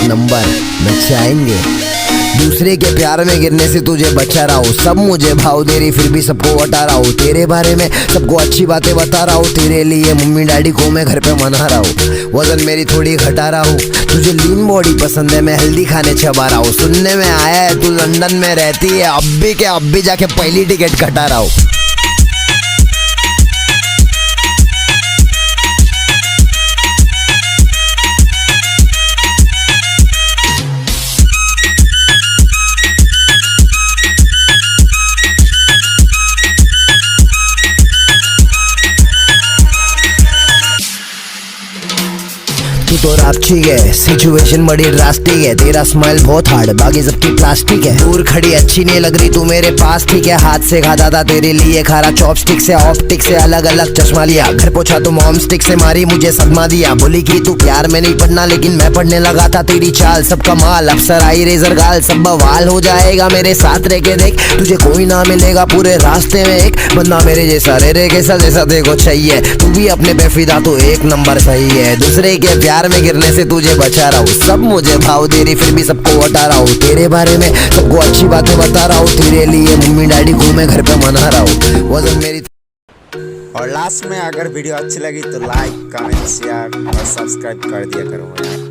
Number नचाएंगे। दूसरे के प्यार में गिरने से तुझे बचा रहा हूँ, सब मुझे भाव दे रही फिर भी सबको बता रहा हूँ। तेरे बारे में सबको अच्छी बातें बता रहा हूँ, तेरे लिए मम्मी डैडी को मैं घर पे मना रहा हूँ। वजन मेरी थोड़ी घटा रहा हूँ, तुझे लीन बॉडी पसंद है, मैं हेल्दी खाने चबा रहा हूँ। सुनने में आया है तू लंदन में रहती है, अब भी जाके पहली टिकट कटा रहा हूँ। तू तो राक्षिक है, सिचुएशन बड़ी ड्रास्टिक है, तेरा स्माइल बहुत हार्ड, बाकी सबकी प्लास्टिक है। दूर खड़ी अच्छी नहीं लग रही तू मेरे पास, ठीक है। हाथ से खाता था तेरे लिए खारा चॉपस्टिक से, ऑप्टिक से अलग अलग चश्मा लिया। घर पहुंचा तो मॉम स्टिक से मारी, मुझे सदमा दिया। बोली कि तू प्यार में नहीं पढ़ना, लेकिन मैं पढ़ने लगा था। तेरी चाल सब कमाल, अफसर आई रेजर गाल, सब बवाल हो जाएगा मेरे साथ रह के देख। तुझे कोई ना मिलेगा पूरे रास्ते में एक बंदा मेरे जैसा, रे कैसा जैसा देखो चाहिए। तू भी अपने पे फिदा तो एक नंबर सही है। दूसरे के प्यार में गिरने से तुझे बचा रहा हूँ, सब मुझे भाव दे रही फिर भी सबको बता रहा हूँ। तेरे बारे में सबको अच्छी बातें बता रहा हूँ, तेरे लिए मम्मी डैडी को मैं घर पे मना रहा हूँ। वजन मेरी। और लास्ट में अगर वीडियो अच्छी लगी तो लाइक कमेंट शेयर और सब्सक्राइब कर दिया करो यार।